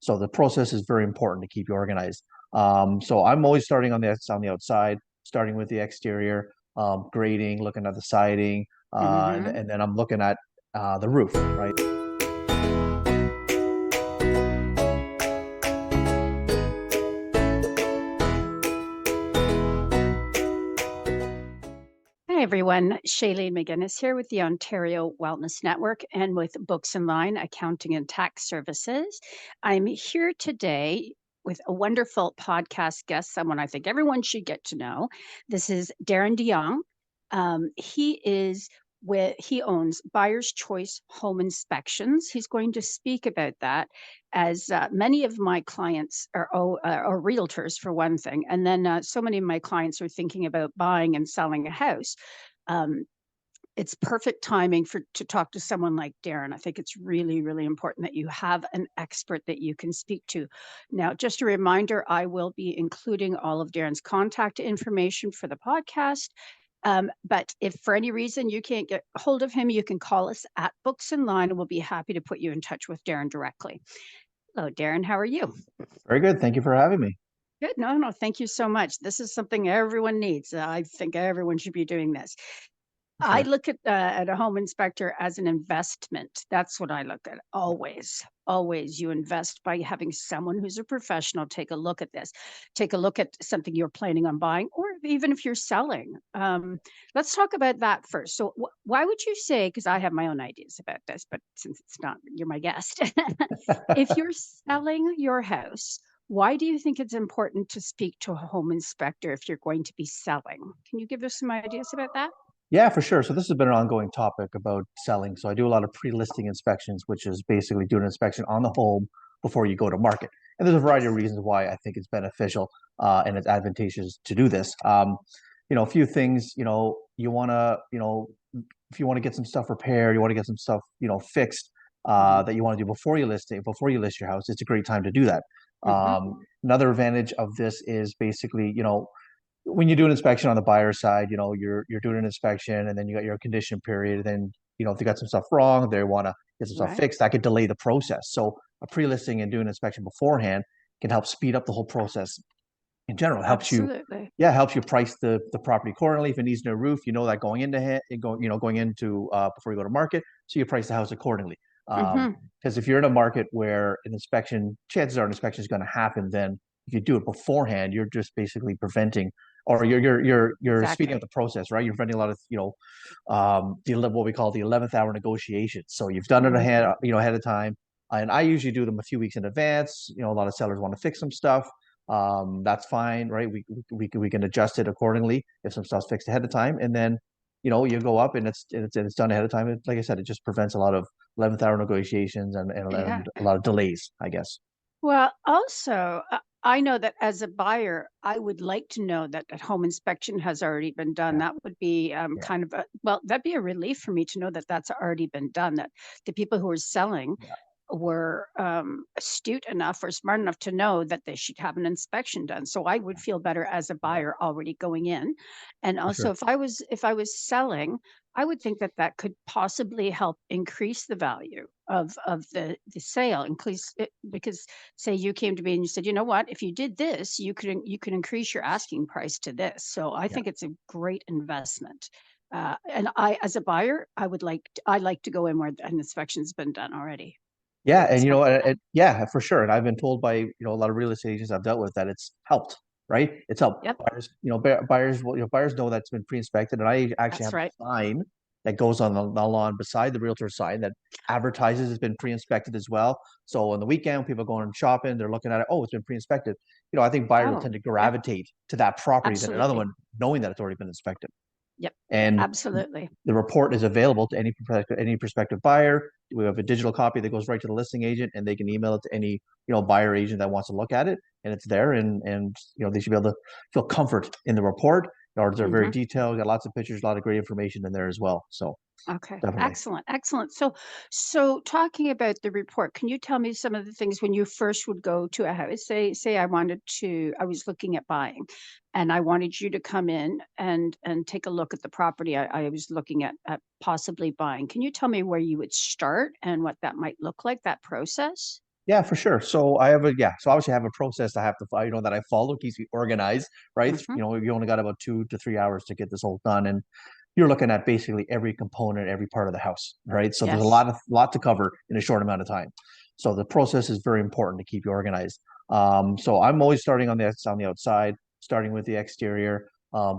So the process is very important to keep you organized. So I'm always starting on the outside, starting with the exterior, grading, looking at the siding, Mm-hmm. and then I'm looking at the roof, right? Hi, everyone. Shaelene McInnis here with the Ontario Wellness Network and with Books in Line Accounting and Tax Services. I'm here today with a wonderful podcast guest, someone I think everyone should get to know. This is Darin Deyong. He owns Buyer's Choice Home Inspections. He's going to speak about that, as many of my clients are realtors for one thing, and then so many of my clients are thinking about buying and selling a house. um, it's perfect timing to talk to someone like Darin. I think it's really, really important that you have an expert that you can speak to. Now, just a reminder, I will be including all of Darin's contact information for the podcast. But if for any reason you can't get a hold of him, you can call us at Books in Line and we'll be happy to put you in touch with Darin directly. Hello, Darin. How are you? Very good. Thank you for having me. Good. No, thank you so much. This is something everyone needs. I think everyone should be doing this. I Sure. look at a home inspector as an investment. That's what I look at always. Always, you invest by having someone who's a professional take a look at this, take a look at something you're planning on buying, or even if you're selling. Let's talk about that first. So, why would you say? Because I have my own ideas about this, but since it's not, you're my guest. If you're selling your house, why do you think it's important to speak to a home inspector if you're going to be selling? Can you give us some ideas about that? Yeah, for sure. So this has been an ongoing topic about selling. So I do a lot of pre-listing inspections, which is basically doing an inspection on the home before you go to market. And there's a variety of Yes. reasons why I think it's beneficial and it's advantageous to do this. A few things, you want to, if you want to get some stuff repaired, you want to get some stuff, fixed Mhm. that you want to do before you list your house, it's a great time to do that. Mhm. Another advantage of this is basically, when you do an inspection on the buyer side, you're doing an inspection and then you got your condition period. Then, if they got some stuff wrong, they want to get some stuff Right. fixed, that could delay the process. So a pre-listing and doing an inspection beforehand can help speed up the whole process in general. It helps you, Absolutely. yeah, helps you price the property accordingly. If it needs no roof, you know that going into before you go to market, so you price the house accordingly. Um, Mhm. because if you're in a market where an inspection, chances are an inspection is going to happen, then if you do it beforehand, you're just basically preventing, or you're speeding up Exactly. the process, right? You're preventing a lot of what we call the 11th hour negotiations. So you've done it Mhm. ahead of time, and I usually do them a few weeks in advance. A lot of sellers want to fix some stuff. That's fine, right? We can adjust it accordingly if some stuff's fixed ahead of time, and then you go up and it's done ahead of time. Like I said, it just prevents a lot of 11th hour negotiations Yeah. and a lot of delays, I guess. Well, also, I know that as a buyer, I would like to know that that home inspection has already been done. Yeah, That would be yeah, kind of that'd be a relief for me to know that that's already been done. That the people who are selling yeah, were astute enough or smart enough to know that they should have an inspection done. So I would feel better as a yeah, buyer already going in. And for also, sure. if I was selling, I would think that that could possibly help increase the value of the sale, increase it, because say you came to me and you said, you know what, if you did this, you could increase your asking price to this. So I Yeah. think it's a great investment. And I, as a buyer, I like to go in where an inspection's been done already. Yeah, and So yeah, for sure. And I've been told by a lot of real estate agents I've dealt with that it's helped, right? It's helped yep, buyers. Buyers know that's been pre-inspected, and I actually that's have right. a sign that goes on the lawn beside the realtor sign that advertises it's been pre-inspected as well. So on the weekend, people going shopping, they're looking at it. Oh, it's been pre-inspected. I think buyers will Oh, tend to yep, gravitate to that property than another absolutely. one, knowing that it's already been inspected. Yep, And absolutely. the report is available to any prospective buyer. We have a digital copy that goes right to the listing agent, and they can email it to any buyer agent that wants to look at it, and it's there. And they should be able to feel comfort in the report. They're very Hmm. detailed, got lots of pictures, a lot of great information in there as well. So Okay, definitely. excellent, excellent. So talking about the report, can you tell me some of the things when you first would go to a house? Say I was looking at buying, and I wanted you to come in and take a look at the property I was looking at possibly buying. Can you tell me where you would start and what that might look like, that process? Yeah, for sure. So I have a yeah. So obviously I have a process I have to that I follow, keeps me organized, right? Hmm. You only got about 2 to 3 hours to get this all done, and you're looking at basically every component, every part of the house, right? So there's a Yes. lot to cover in a short amount of time. So the process is very important to keep you organized. So I'm always starting on the outside, starting with the exterior,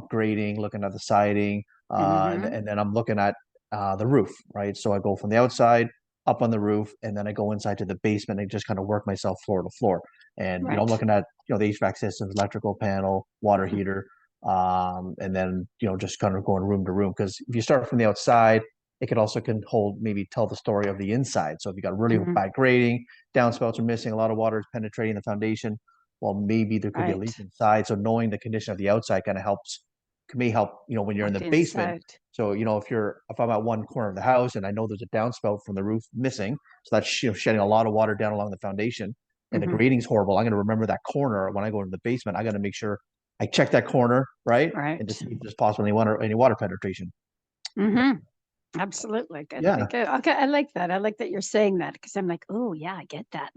grading, looking at the siding, Hmm. and then I'm looking at the roof, right? So I go from the outside up on the roof, and then I go inside to the basement and just kind of work myself floor to floor. And I'm Right. looking at the HVAC systems, electrical panel, water Hmm. heater, and then just kind of going room to room. Because if you start from the outside, it could also can hold maybe tell the story of the inside. So if you got really Hmm. bad grading, downspouts are missing, a lot of water is penetrating the foundation. Well, maybe there could be a leak Right. inside. So knowing the condition of the outside kind of may help when you're in With the the basement. inside. So if I'm at one corner of the house and I know there's a downspout from the roof missing, so that's shedding a lot of water down along the foundation, and the Hmm. grading's horrible. I'm going to remember that corner when I go into the basement. I got to make sure I check that corner, right, and to Right. see if there's possibly any water penetration. Hmm. Absolutely. Good. Yeah, Good. Okay. I like that. I like that you're saying that because I'm like, oh, yeah, I get that.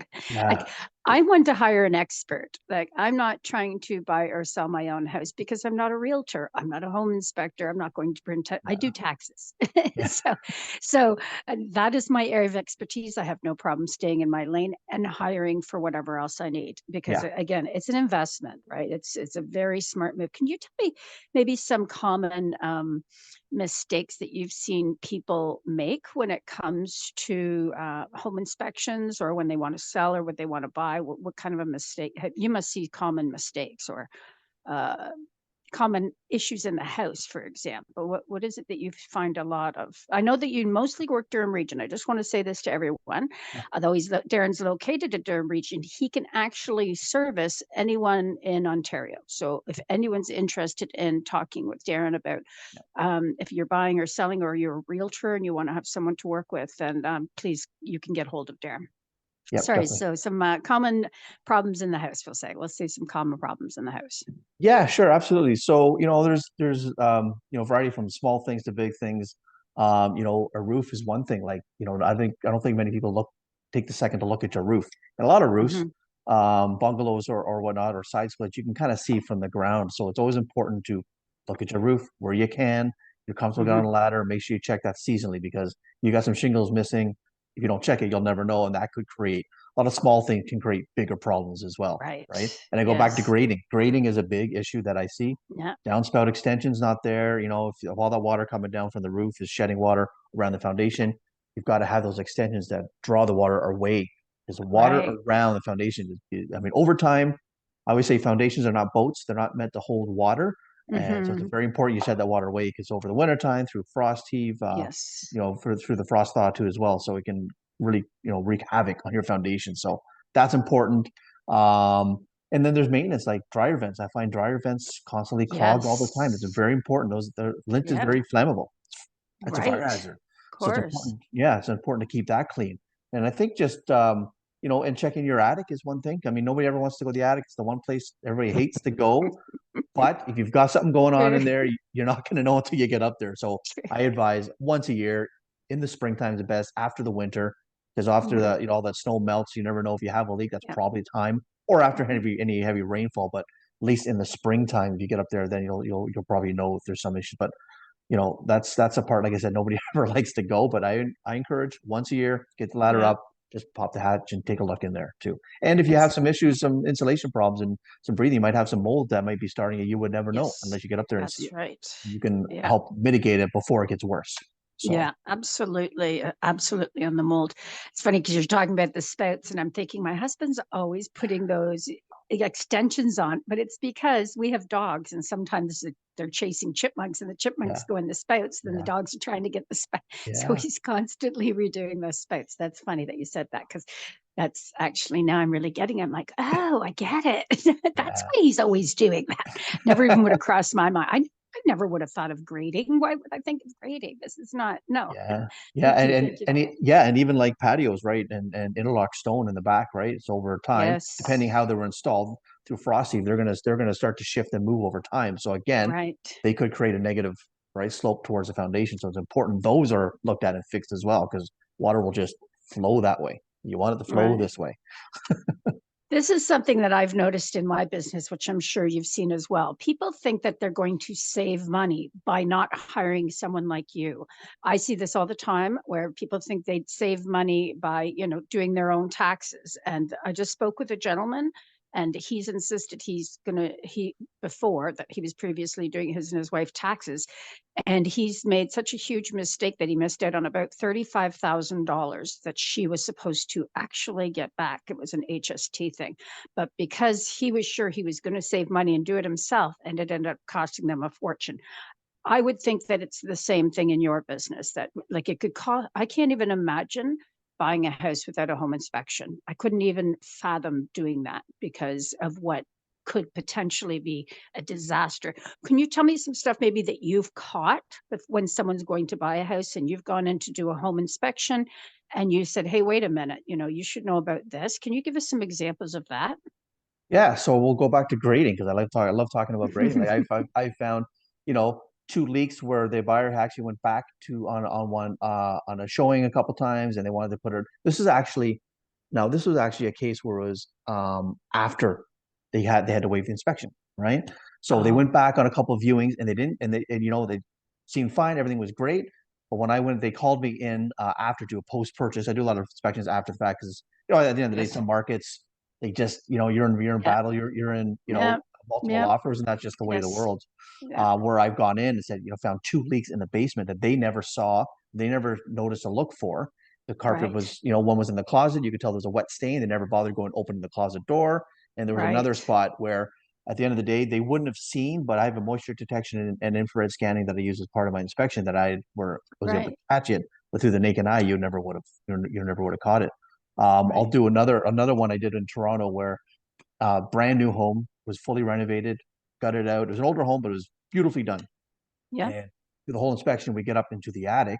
Like, yeah, I want to hire an expert. Like, I'm not trying to buy or sell my own house because I'm not a realtor. I'm not a home inspector. I'm not going to print. I do yeah, taxes. yeah, so, so that is my area of expertise. I have no problem staying in my lane and hiring for whatever else I need because, yeah. again, it's an investment, right? It's a very smart move. Can you tell me maybe some common mistakes that you've seen people make when it comes to home inspections or when they want to sell or what they want to buy? What kind of a mistake? You must see common mistakes or uh, common issues in the house, for example. What is it that you find a lot of? I know that you mostly work Durham region. I just want to say this to everyone. Although Darren's located at Durham region, he can actually service anyone in Ontario. So if anyone's interested in talking with Darren about if you're buying or selling or you're a realtor and you want to have someone to work with, then please, you can get hold of Darren. Yep, Sorry, definitely. so some common problems in the house, we'll say. Let's say some common problems in the house. Yeah, sure, absolutely. So, there's variety from small things to big things. A roof is one thing. Like, I don't think many people take the second to look at your roof. And a lot of roofs, Hmm. bungalows or whatnot, or side splits, you can kind of see from the ground. So it's always important to look at your roof where you can. You're comfortable getting on a Hmm. ladder. Make sure you check that seasonally because you got some shingles missing. If you don't check it, you'll never know, and that could create a lot of small things can create bigger problems as well, Right. right? And I go back to Yes. grading. Grading is a big issue that I see. Yeah. Downspout extension's not there. If all that water coming down from the roof is shedding water around the foundation, you've got to have those extensions that draw the water away. Because the water Right. around the foundation over time, I always say foundations are not boats. They're not meant to hold water. And so it's Hmm. very important you shed that water away because over the wintertime, through frost heave, Yes. through the frost thaw too as well. So it can really, wreak havoc on your foundation. So that's important. And then there's maintenance like dryer vents. I find dryer vents constantly clogged all the time. It's Yes. very important. The lint is Yeah. very flammable. It's a fire Right. hazard. Of So it's course. important. Yeah, it's important to keep that clean. And I think just and checking your attic is one thing. I mean, nobody ever wants to go to the attic. It's the one place everybody hates to go. But if you've got something going on True. in there, you're not going to know until you get up there. So True. I advise once a year in the springtime is the best after the winter because after Hmm. all that snow melts, you never know if you have a leak. That's Yeah. probably time or after Hmm. any heavy rainfall. But at least in the springtime, if you get up there, then you'll probably know if there's some issues. But that's a part, like I said, nobody ever likes to go, but I encourage once a year, get the ladder Yeah. up, just pop the hatch and take a look in there too. And if you have It's some issues, some insulation problems and some breathing, you might have some mold that might be starting and you would never know yes. unless you get up there and see That's it. right. You can Yeah. help mitigate it before it gets worse. So Yeah, absolutely. Absolutely on the mold. It's funny because you're talking about the spouts, and I'm thinking my husband's always putting those extensions on, but it's because we have dogs, and sometimes they're chasing chipmunks, and the chipmunks yeah, go in the spouts, then the yeah, dogs are trying to get the spout. So yeah, he's constantly redoing those spouts. That's funny that you said that because that's actually now I'm really getting it. I'm like, oh, I get it. That's yeah. why he's always doing that. Never even would have crossed my mind. I never would have thought of grading. Why would I think of grading? This is not, no. Yeah. Yeah. Thank And you. and Thank you. and it, yeah, and even like patios, right? And interlock stone in the back, right? It's over time, depending Yes. how they were installed through frosting, they're gonna start to shift and move over time. So again, Right. they could create a negative right slope towards the foundation. So it's important those are looked at and fixed as well because water will just flow that way. You want it to flow Right. this way. This is something that I've noticed in my business, which I'm sure you've seen as well. People think that they're going to save money by not hiring someone like you. I see this all the time where people think they'd save money by, doing their own taxes. And I just spoke with a gentleman and he's insisted he before that he was previously doing his and his wife taxes, and he's made such a huge mistake that he missed out on about $35,000 that she was supposed to actually get back. It was an HST thing. But because he was sure he was going to save money and do it himself, and it ended up costing them a fortune. I would think that it's the same thing in your business, that like it could cost, I can't even imagine buying a house without a home inspection. I couldn't even fathom doing that because of what could potentially be a disaster. Can you tell me some stuff maybe that you've caught with when someone's going to buy a house and you've gone in to do a home inspection and you said, "Hey, wait a minute, you should know about this." Can you give us some examples of that? Yeah, so we'll go back to grading because I love talking about grading. Like I found, you know, two leaks where the buyer actually went back to on one on a showing a couple times and they wanted to put it. This was actually a case where it was after they had to waive the inspection, right? So they Oh, went back on a couple of viewings and they didn't and they seemed fine, everything was great. But when I went, they called me in after to a post purchase. I do a lot of inspections after the fact because at the end of the day, yes. some markets they just you're in Yeah. battle, you're in Yeah. multiple Yeah. offers, and that's just the way of the Yes. world. Yeah. Where I've gone in and said found two leaks in the basement that they never saw, they never noticed to look for. The carpet Right. was one was in the closet, you could tell there's a wet stain. They never bothered going opening the closet door, and there was another Right. spot where at the end of the day they wouldn't have seen, but I have a moisture detection and infrared scanning that I use as part of my inspection that I was able to Right. catch it, but through the naked eye you never would have caught it. I'll Right. do another one I did in Toronto where brand new home, was fully renovated, gutted out. It was an older home, but it was beautifully done. Yeah. And through the whole inspection, we get up into the attic,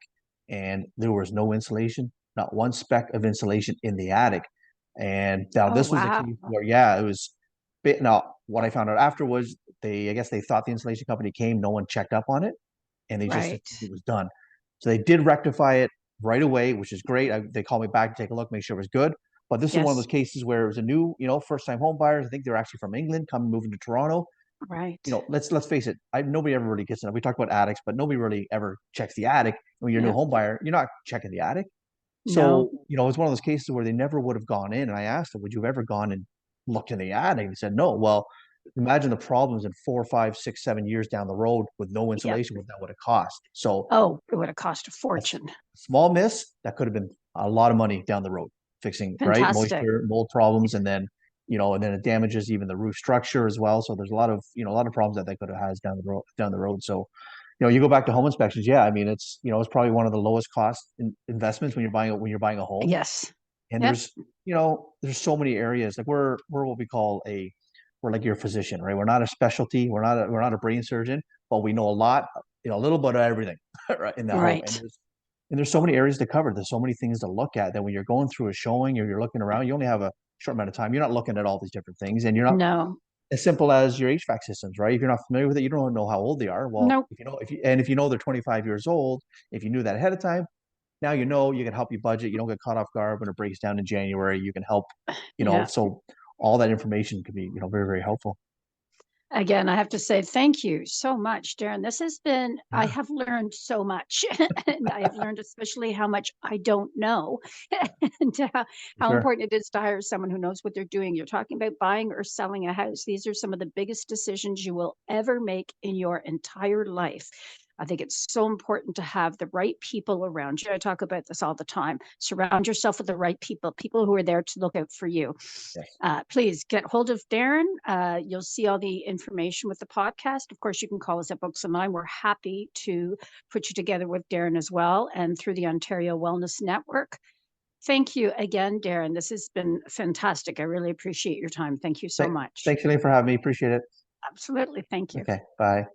and there was no insulation, not one speck of insulation in the attic. And now Oh, this was a wow. case where, yeah, it was. Now, what I found out afterwards, I guess they thought the insulation company came, no one checked up on it, and they just Right. assumed it was done. So they did rectify it right away, which is great. They called me back to take a look, make sure it was good. But this is one of those Yes. cases where it was a new, first time home buyers. I think they're actually from England, coming moving to Toronto. Right. Let's face it. Nobody ever really gets it. We talk about attics, but nobody really ever checks the attic. When you're a new Yeah. home buyer, you're not checking the attic. No. So it's one of those cases where they never would have gone in. And I asked them, "Would you have ever gone and looked in the attic?" And they said, "No." Well, imagine the problems in 4, 5, 6, 7 years down the road with no Yep. insulation, what that would have cost. So Oh, it would have cost a a fortune. small miss that could have been a lot of money down the road fixing, right? Fantastic. Moisture, mold problems, and then it damages even the roof structure as well. So there's a lot of problems that they could have has down the road. So you go back to home inspections. Yeah, I mean it's probably one of the lowest cost investments when you're buying a home. Yes. And Yep. there's so many areas like we're what we call we're like your physician, right? We're not a specialty, we're not a brain surgeon, but we know a lot, a little bit of everything, right, in the home. Right. And there's so many areas to cover. There's so many things to look at that when you're going through a showing or you're looking around, you only have a short amount of time. You're not looking at all these different things, and you're not No. as simple as your HVAC systems, right? If you're not familiar with it, you don't know how old they are. Well, Nope. if you know they're 25 years old, if you knew that ahead of time, now you can help you budget. You don't get caught off guard when it breaks down in January. You can help, Yeah. so all that information can be, very, very helpful. Again, I have to say thank you so much, Darren. This has been, I Yeah, have learned so much, and I have learned especially how much I don't know and for how sure. important it is to hire someone who knows what they're doing. You're talking about buying or selling a house. These are some of the biggest decisions you will ever make in your entire life. I think it's so important to have the right people around you. I talk about this all the time. Surround yourself with the right people, people who are there to look out for you. Yes. Please get hold of Darin. You'll see all the information with the podcast. Of course, you can call us at Books of Mine. We're happy to put you together with Darin as well and through the Ontario Wellness Network. Thank you again, Darin. This has been fantastic. I really appreciate your time. Thank you so much. Thanks, Shaelene, for having me. Appreciate it. Absolutely. Thank you. Okay. Bye.